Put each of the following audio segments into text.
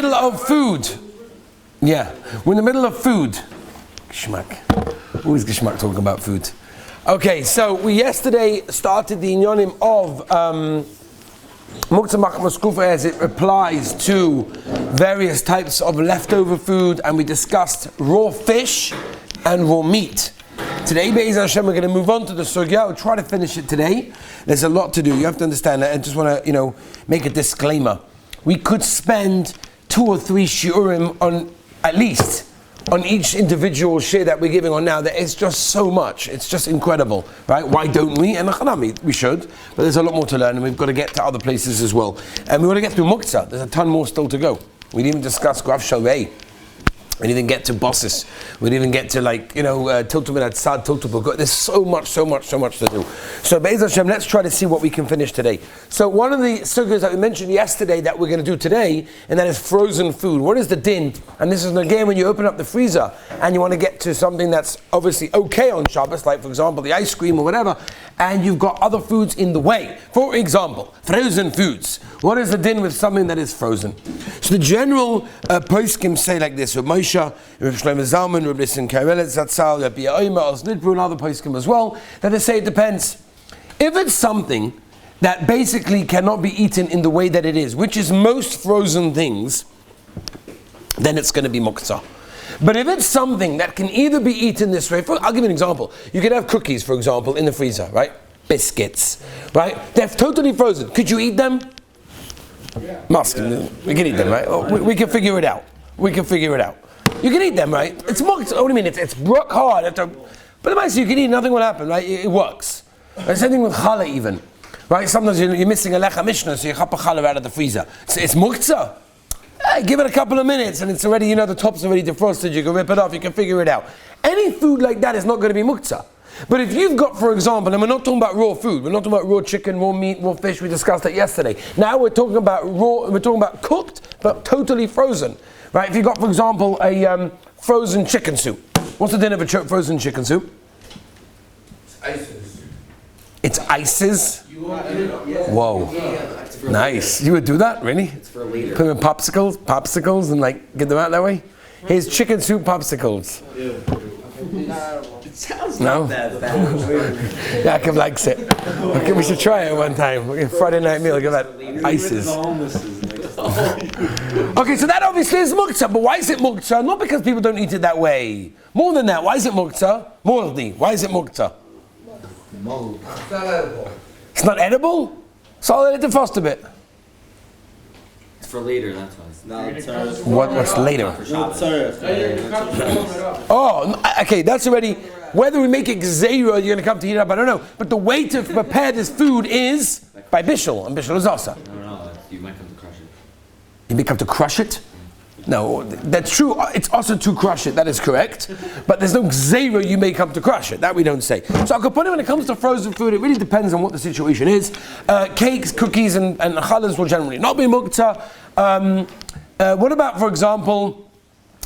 middle of food. Yeah, we're in the middle of food. Geschmack. Always geschmack talking about food. Okay, so we yesterday started the inyonim of Muktza Machmas as it applies to various types of leftover food, and we discussed raw fish and raw meat. Today, Be'ez Hashem, we're going to move on to the sugya. I'll try to finish it today. There's a lot to do. You have to understand that. I just want to, make a disclaimer. We could spend 2 or 3 shiurim on, at least, on each individual shir that we're giving on now. That it's just so much. It's just incredible, right? Why don't we? And we should, but there's a lot more to learn, and we've got to get to other places as well. And we want to get through Muktza. There's a ton more still to go. We didn't even discuss Grav Shalvei. We didn't even get to bosses. We didn't even get to Tiltum and Atzad, Tiltum. There's so much to do. So Be'ez Hashem, let's try to see what we can finish today. So one of the sugyas that we mentioned yesterday that we're going to do today, and that is frozen food. What is the din? And this is again when you open up the freezer and you want to get to something that's obviously okay on Shabbos, like for example the ice cream or whatever, and you've got other foods in the way. For example, frozen foods. What is the din with something that is frozen? So the general poskim say like this. With Moshe, Reb Shlomo Zalman, Reb Nissen Karelet Zatzal, Reb Yehoyma, Oz Nidbru, and other poskim as well, that they say it depends. If it's something that basically cannot be eaten in the way that it is, which is most frozen things, then it's going to be Muktza. But if it's something that can either be eaten this way, I'll give you an example. You can have cookies, for example, in the freezer, right? Biscuits, right? They're totally frozen. Could you eat them? Yeah. We can eat them, right? We can figure it out. You can eat them, right? It's Muktza. What do you mean? It's rock hard. But the mice you can eat, nothing will happen, right? It works. Right? Same thing with challah even, right? Sometimes you're missing a lecha mishnah, so you chop a challah out of the freezer. It's Muktza. Give it a couple of minutes and it's already, the top's already defrosted, you can rip it off, you can figure it out. Any food like that is not going to be Muktza. But if you've got, for example, and we're not talking about raw food, we're not talking about raw chicken, raw meat, raw fish, we discussed that yesterday. Now we're talking about cooked, but totally frozen. Right? If you've got, for example, a frozen chicken soup. What's the din of a frozen chicken soup? It's ices. Whoa. Nice. You would do that, really? It's for later. Put them in popsicles and get them out that way? Here's chicken soup popsicles. It sounds not that bad. Yaakov likes it. Okay, we should try it one time. Friday night meal, give that ices. Okay, so that obviously is Muktza, but why is it Muktza? Not because people don't eat it that way. More than that, why is it Muktza? Mordi, why is it Muktza? It's not edible. It's not edible? So I'll let it defrost a bit. It's for later, that's why. What's later? Okay, that's already, whether we make it gzeira, you're going to come to heat it up, I don't know. But the way to prepare this food is by bishul, and bishul is also. No, you might come to crush it. You may come to crush it? No, that's true. It's also to crush it. That is correct. But there's no gzeira you may come to crush it. That we don't say. So Akaponim, when it comes to frozen food, it really depends on what the situation is. Cakes, cookies, and challahs will generally not be Muktza. What about, for example,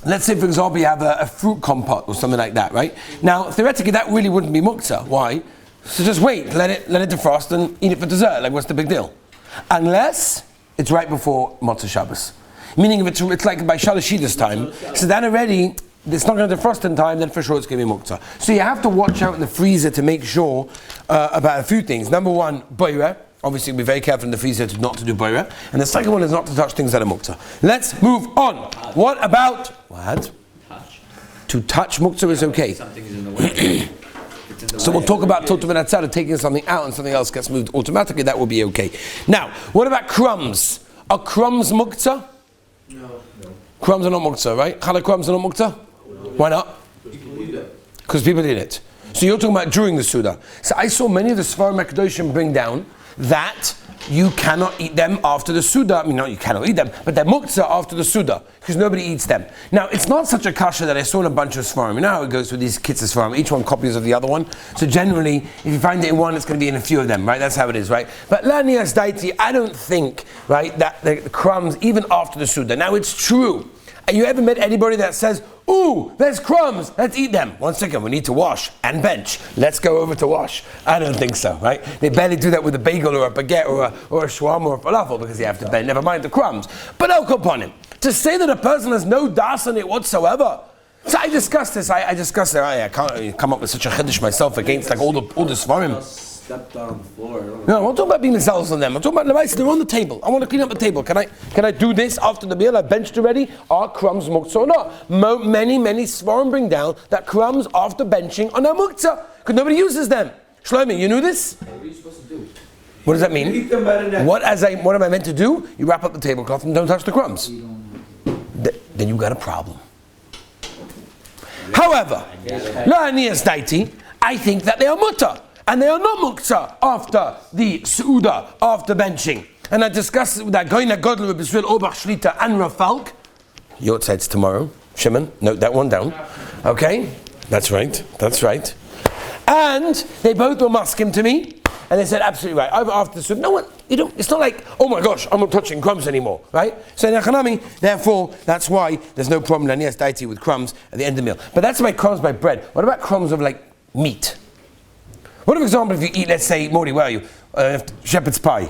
let's say, for example, you have a fruit compote or something like that, right? Now, theoretically, that really wouldn't be Muktza. Why? So just wait, let it defrost and eat it for dessert. Like, what's the big deal? Unless it's right before Motzei Shabbos. Meaning if it's like by Shalashida's time, so then already it's not going to defrost in time, then for sure it's going to be Muktza. So you have to watch out in the freezer to make sure about a few things. Number one, boire. Obviously be very careful in the freezer not to do boire. And the second one is not to touch things that are Muktza. Let's move on. What about... What? Touch. To touch Muktza is okay. Something is in the way. So we'll talk about Totum and Atzad, taking something out and something else gets moved automatically, that will be okay. Now, what about crumbs? Are crumbs Muktza? No. Crumbs are not Muktza, right? Challah crumbs are not Muktza? Why not? Because people eat it. So you're talking about during the Suda. So I saw many of the Sfarim HaKadoshim bring down that you cannot eat them after the Suda. I mean, no, you cannot eat them, but they're Muktza after the Suda, because nobody eats them. Now, it's not such a kasha that I saw in a bunch of Sfarim. You know how it goes with these kids of Sfarim. Each one copies of the other one. So generally, if you find it in one, it's going to be in a few of them, right? That's how it is, right? But Lanias Daiti, I don't think, right, that the crumbs, even after the Suda. Now, it's true. You ever met anybody that says, ooh, there's crumbs, let's eat them? 1 second, we need to wash and bench. Let's go over to wash. I don't think so, right? They barely do that with a bagel or a baguette or a shawarma or a falafel because you have to bench. Never mind the crumbs. But I'll come upon him. To say that a person has no das on it whatsoever. So I discussed this. I discussed it. I can't come up with such a chiddush myself against like all the svarim. Stepped on the floor. No, I'm not talking about being zealous on them. I'm talking about the they're on the table. I want to clean up the table. Can I do this after the meal? I benched already. Are crumbs muktzah or not? Many svarim bring down that crumbs after benching are no muktzah because nobody uses them. Shlomi, you knew this? What are you supposed to do? What does that mean? What am I meant to do? You wrap up the tablecloth and don't touch the crumbs. Then you got a problem. However, I think that they are mutter and they are not muktzah after the su'uda, after benching. And I discussed with that Goyna Godler, B'Svil, Obach, Shlita, and Rafalk. Your side's tomorrow. Shimon, note that one down. Okay? That's right. And they both were maskim to me. And they said, absolutely right. After the su'uda, no one, it's not like, oh my gosh, I'm not touching crumbs anymore, right? So therefore, that's why there's no problem with crumbs at the end of the meal. But that's my crumbs by bread. What about crumbs of like meat? What for example if you eat, let's say, Mori, where are you? Shepherd's pie.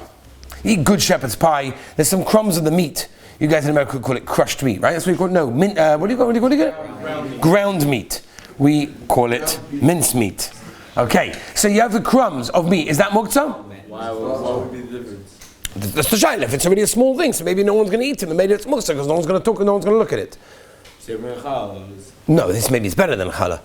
You eat good shepherd's pie, there's some crumbs of the meat. You guys in America call it crushed meat, right? That's what you call it. No, what do you call it? Ground meat. We call it mince meat. Okay, so you have the crumbs of meat. Is that muktzah? Why would be the difference? That's the shaila. If it's already a small thing, so maybe no one's going to eat it, and maybe it's muktzah because no one's going to talk and no one's going to look at it. No, this maybe is better than challah.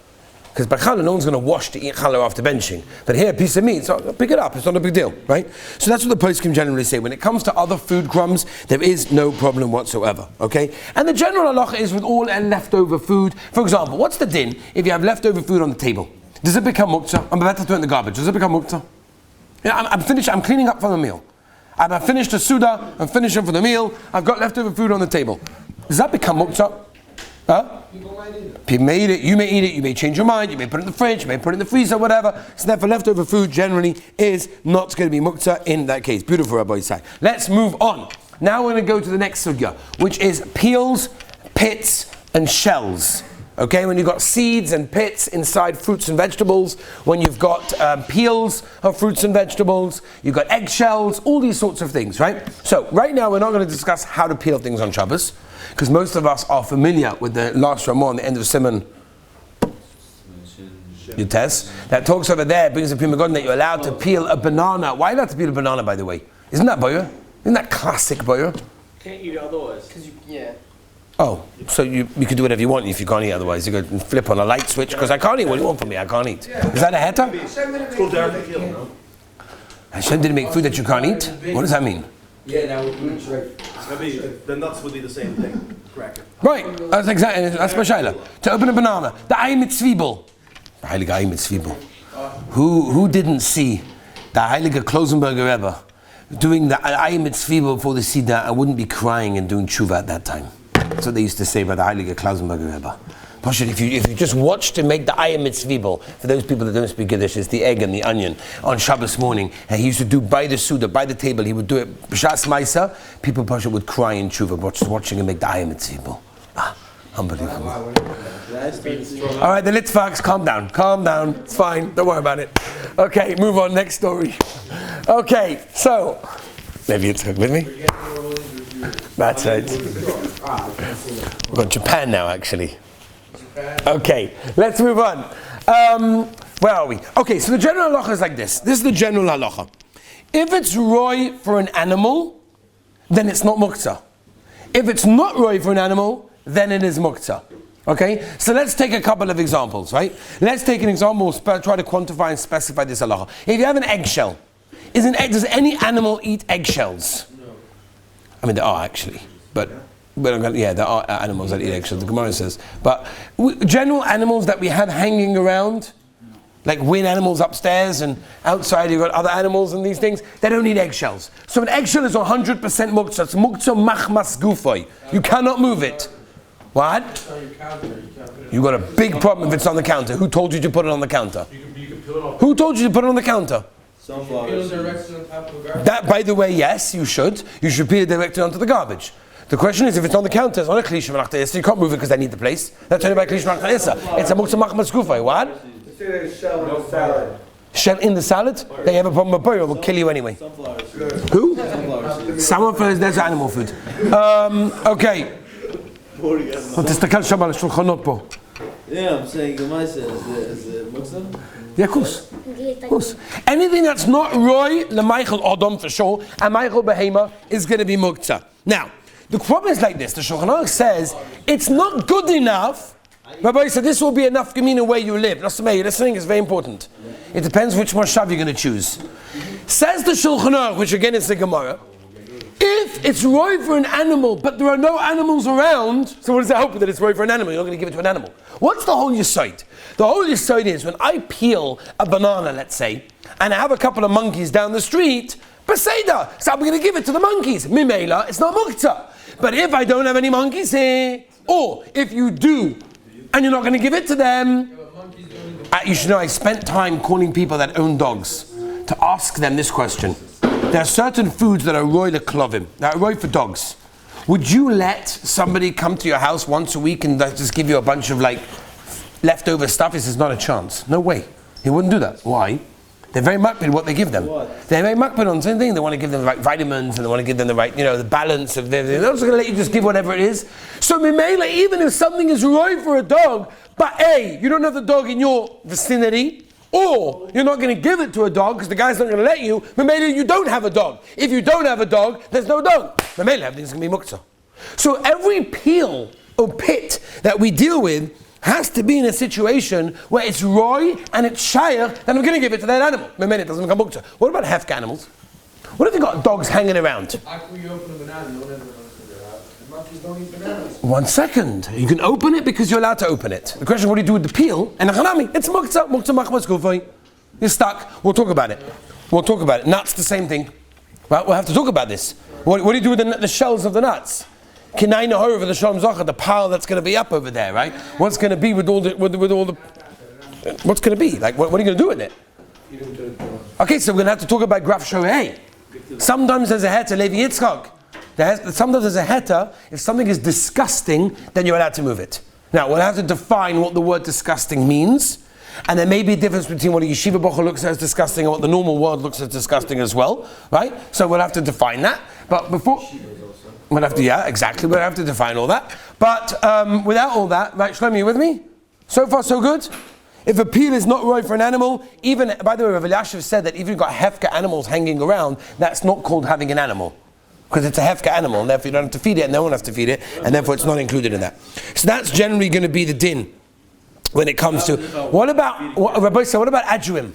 Because by challah, no one's going to wash to eat challah after benching. But here, a piece of meat, so pick it up. It's not a big deal, right? So that's what the poskim generally say. When it comes to other food crumbs, there is no problem whatsoever, okay? And the general halacha is with all leftover food. For example, what's the din if you have leftover food on the table? Does it become muktzah? I'm about to throw it in the garbage. Does it become muktzah? Yeah, I'm finished. I'm cleaning up for the meal. I've finished the suda. I'm finishing for the meal. I've got leftover food on the table. Does that become muktzah? Huh? People might eat it. People may eat it. You may eat it. You may change your mind. You may put it in the fridge. You may put it in the freezer. Whatever. So therefore, leftover food generally is not going to be muktzah in that case. Beautiful, Rabbi Yisai. Let's move on. Now we're going to go to the next sugya, which is peels, pits, and shells. Okay, when you've got seeds and pits inside fruits and vegetables, when you've got peels of fruits and vegetables, you've got eggshells, all these sorts of things, right? So, right now we're not going to discuss how to peel things on Shabbos, because most of us are familiar with the last Ramah on the end of Simon Yutes. That talks over there, brings the Prima God that you're allowed to peel a banana. Why are you allowed to peel a banana, by the way? Isn't that boyer? Isn't that classic boyer? Can't eat it otherwise. Yeah. Oh, so you can do whatever you want if you can't eat otherwise. You can flip on a light switch because I can't eat. What do you want from me? I can't eat. Is that a heta? Hashem didn't make food that you can't eat? What does that mean? Yeah, that would be Maybe the nuts would be the same thing. Cracker. Right, that's exactly, that's my shaila. To open a banana, the Ei mit Zwiebel. The Heilige Ei mit Zwiebel. Who didn't see the Heilige Klosenberger Rebbe doing the Ei mit Zwiebel for the Sida and wouldn't be crying and doing tshuva at that time? That's what they used to say about the Heilige Klausenberger Rebbe. Pasha, if you just watched him make the Ei mit Zwiebel, for those people that don't speak Yiddish, it's the egg and the onion on Shabbos morning. And he used to do by the Suda, by the table, he would do it. B'shas Maisa, people Pasha would cry in tshuva watching him make the Ei mit Zwiebel. Unbelievable. All right, the Litvaks, calm down, it's fine, don't worry about it. Okay, move on, next story. Okay, so, maybe it's with me? That's right. We've got Japan now, actually. Okay, let's move on. Where are we? Okay, so the general halacha is like this. This is the general halacha. If it's roy for an animal, then it's not muktzah. If it's not roy for an animal, then it is muktzah. Okay, so let's take a couple of examples, right? Let's take an example, try to quantify and specify this halacha. If you have an eggshell, does any animal eat eggshells? I mean, there are actually, but there are animals that eat eggshells, the Gemara says. But general animals that we have hanging around, like wind animals upstairs and outside you've got other animals and these things, they don't eat eggshells. So an eggshell is 100% muktzah. It's muktzah machmas gufoy. You cannot move it. What? You got a big problem if it's on the counter. Who told you to put it on the counter? You can peel it off. Who told you to put it on the counter? Sunflowers. That, by the way, yes, you should. You should peel it directly onto the garbage. The question is, if it's on the counter, it's on a klish v'nachta, you can't move it because they need the place. That's only by klish v'nachta. It's a muktzah machmas gufay. What? Shell in the salad. Shell in the salad? They have a problem with boil, will kill you anyway. Sunflowers. Who? Sunflowers. Sunflowers, that's animal food. Okay. תסתכל שם על השולחנות פה. Yeah, I'm saying Gemara says is it Muktza? Yeah, of course. Of course. Anything that's not roy leMeichel Adam for sure, and Meichel Behema is going to be Muktza. Now, the problem is like this. The Shulchan Aruch says it's not good enough. Rabbi said this will be enough Gemina where you live. Listening is very important. It depends which Moshav you're going to choose. Says the Shulchan Aruch, which again is the Gemara, if it's roy for an animal, but there are no animals around, so what does that help that it's roy for an animal? You're not going to give it to an animal. What's the whole yesod? The whole yesod is when I peel a banana, let's say, and I have a couple of monkeys down the street, Beseda, so I'm going to give it to the monkeys. Mimela, it's not Muktza. But if I don't have any monkeys here, or if you do, and you're not going to give it to them, you should know I spent time calling people that own dogs to ask them this question. There are certain foods that are roy leklovim, that are roy for dogs. Would you let somebody come to your house once a week and just give you a bunch of leftover stuff? He says, not a chance. No way. He wouldn't do that. Why? They're very makpid what they give them. They're very makpid on the same thing. They want to give them the right vitamins and they want to give them the right, the balance of their. They're not just going to let you just give whatever it is. So Mimela, even if something is roy for a dog, but A, you don't have the dog in your vicinity, or you're not going to give it to a dog because the guy's not going to let you, Mimela, you don't have a dog. If you don't have a dog, there's no dog. Mimela, everything's going to be Muktza. So every peel or pit that we deal with has to be in a situation where it's roy and it's shire, then I'm going to give it to that animal. Mimela, it doesn't become Muktza. What about hefka animals? What if you got dogs hanging around? After you open a banana, you don't have bananas. Monkeys don't eat bananas. 1 second. You can open it because you're allowed to open it. The question, what do you do with the peel? And it's Muktza. Muktza machmas gufay. You're stuck. We'll talk about it. Nuts, the same thing. Right? We'll have to talk about this. What do you do with the shells of the nuts? Kinai nahor for the shalom zacha, the pile that's going to be up over there, right? What's going to be with all the what's going to be? What are you going to do with it? Okay, so we're going to have to talk about graf shohei. Sometimes there's a heta levi yitzchak. Sometimes there's a heta. If something is disgusting, then you're allowed to move it. Now we'll have to define what the word disgusting means, and there may be a difference between what a yeshiva bocher looks at as disgusting and what the normal world looks at as disgusting as well, right? So we'll have to define that. But before. We'll have to, exactly. We'll have to define all that. But without all that, right, Shlomo, you with me? So far, so good? If a peel is not right for an animal, even, by the way, Rav Elyashiv said that if you've got hefka animals hanging around, that's not called having an animal. Because it's a hefka animal, and therefore you don't have to feed it, and no one has to feed it, and therefore it's not included in that. So that's generally going to be the din when it comes to. What about adjuim?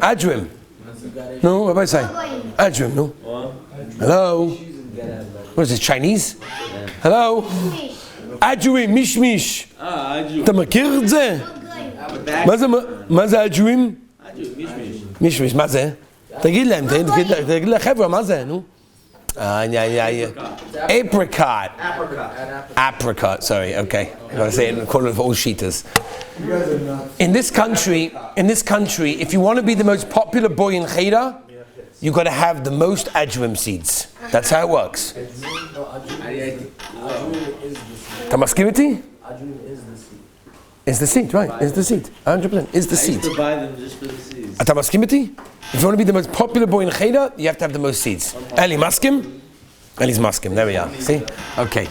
Adjuim. No, what say? Adjuim, no? Hello? What is this, Chinese? Hello? Adjuim, mishmish. אתה מכיר את זה? מה זה adjuim? מישמיש, מה זה? תגיד להם, תגיד לחבר'ה, מה זה, נו? Apricot, sorry, okay. I'm going to say it in the corner of all sheeters. In this country, if you want to be the most popular boy in Cheder, you've got to have the most adjuim seeds. That's how it works. Tamaskim is the seed, right? Is the seed. 100% is the seed. I used to buy them just for the seeds. Tamaskim? If you want to be the most popular boy in Cheder, you have to have the most seeds. Eli maskim? Eli's maskim. There we are. See? Okay.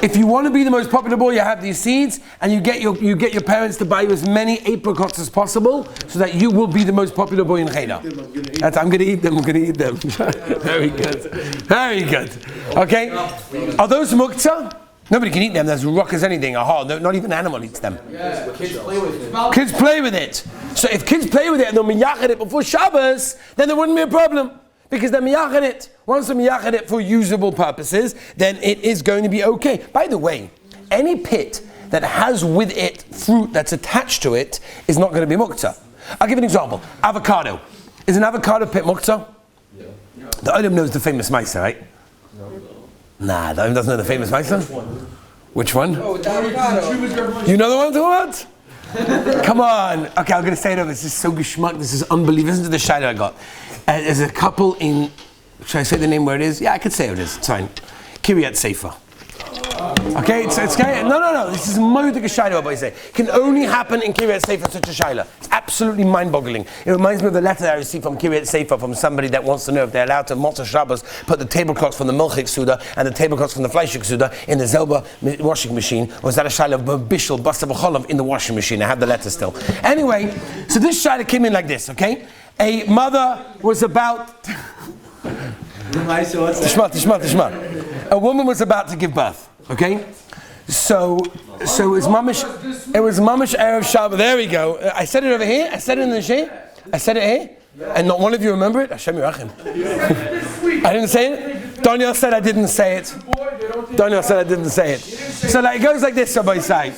If you want to be the most popular boy, you have these seeds, and you get your parents to buy you as many apricots as possible, so that you will be the most popular boy in Cheder. I'm going to eat them. Very good. Very good. Okay. Are those Muktza? Nobody can eat them. There's rock as anything. Aha, not even an animal eats them. Yeah, kids play with it. Kids play with it. So if kids play with it and they'll miyachad it before Shabbos, then there wouldn't be a problem. Because they're miyachad it. Once they're miyachad it for usable purposes, then it is going to be okay. By the way, any pit that has with it fruit that's attached to it is not going to be Muktza. I'll give you an example. Avocado. Is an avocado pit Muktza? Yeah. The Olam knows the famous Meiser, right? Nah, the Olam doesn't know the famous Meiser? Which one? Oh, the avocado. You know the one I'm talking about? Come on. Okay, I'm going to say it over. This is so geschmack. This is unbelievable. Listen to the shayla I got. There's a couple in, should I say the name where it is? Yeah, I could say where it is. It's fine. Kiryat Sefer. Okay, it's no. This is moedik shaila, Rabbi say. Can only happen in Kiryat Sefer, such a shaila. It's absolutely mind-boggling. It reminds me of the letter that I received from Kiryat Sefer from somebody that wants to know if they're allowed to Motzei Shabbos put the tablecloths from the Milchik Suda and the tablecloths from the Fleischik Suda in the Zelba washing machine, or is that a shaila of Bishul Basa B'Cholav in the washing machine? I have the letter still. Anyway, so this shaila came in like this, okay? A mother was about... Tishma. A woman was about to give birth, okay? So it was mamish Erev Shabbat. There we go. I said it over here. I said it in the share. I said it here. And not one of you remember it? Hashem Yerachim. I didn't say it? Daniel said I didn't say it. Daniel said I didn't say it. So it goes like this, Rabbi Say.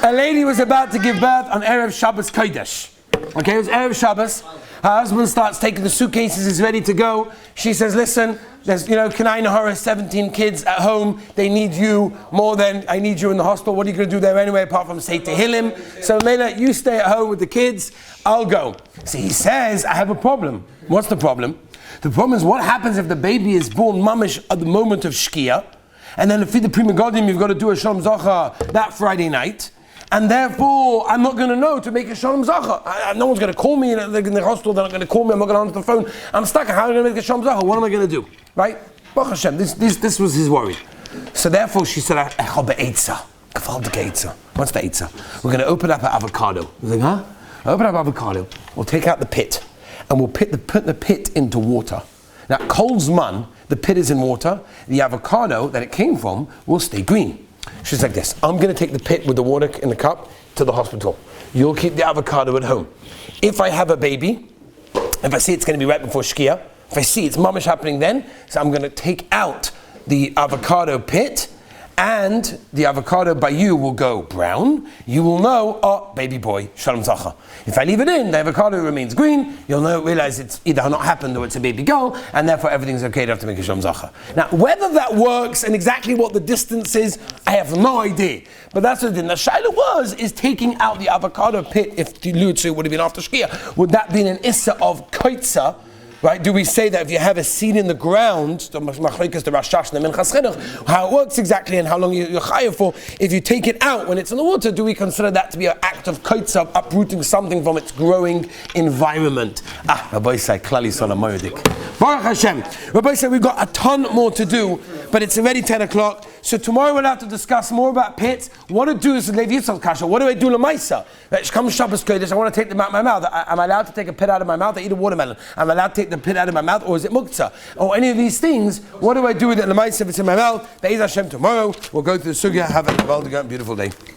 A lady was about to give birth on Erev Shabbos Kodesh. Okay, it was Erev Shabbos. Her husband starts taking the suitcases, he's ready to go. She says, listen, there's, Kanai Nahara, 17 kids at home. They need you more than I need you in the hospital. What are you going to do there anyway, apart from say Tehillim? So Leila, you stay at home with the kids. I'll go. So he says, I have a problem. What's the problem? The problem is what happens if the baby is born mamish at the moment of Shkia, and then if the Prima Godim, you've got to do a Shalom Zacha that Friday night. And therefore, I'm not going to know to make a Shalom Zacha. No one's going to call me in the hospital. They're not going to call me. I'm not going to answer the phone. I'm stuck. How am I going to make a Shalom Zacha? What am I going to do? Right? Baruch Hashem. This was his worry. So therefore, she said, I have an Eitzah. What's the Eitzah? We're going to open up an avocado. I was like, huh? Open up avocado. We'll take out the pit. And we'll put the pit into water. Now, Kol Zman, the pit is in water. The avocado that it came from will stay green. She's like this. I'm going to take the pit with the water in the cup to the hospital. You'll keep the avocado at home. If I have a baby, if I see it's going to be right before Shkia, if I see it's mamish happening then, so I'm going to take out the avocado pit, and the avocado by you will go brown. You will know, oh, baby boy, Shalom Zacha. If I leave it in, the avocado remains green. You'll realize it's either not happened or it's a baby girl, and therefore everything's okay to have to make a Shalom Zacha. Now, whether that works and exactly what the distance is, I have no idea. But that's what it did. Now, Shaila is taking out the avocado pit. If the Lutzu would have been after Shkia, would that be an Issa of Koitza? Right? Do we say that if you have a seed in the ground, how it works exactly and how long you're chayav for, if you take it out when it's in the water, do we consider that to be an act of koitza, of uprooting something from its growing environment? Rabbi say, klali sola moedik. Baruch Hashem. Rabbi say, we've got a ton more to do, but it's already 10 o'clock. So tomorrow we'll have to discuss more about pits. What to do is Levi Yitzchak Kasha. What do I do lemaisa? Comes Shabbos Kodesh. I want to take them out of my mouth. Am I allowed to take a pit out of my mouth? I eat a watermelon. Am I allowed to take the pit out of my mouth, or is it Muktza? Or any of these things? What do I do with it lemaisa if it's in my mouth? Be'ez Hashem tomorrow. We'll go through the sugya. Have a beautiful day.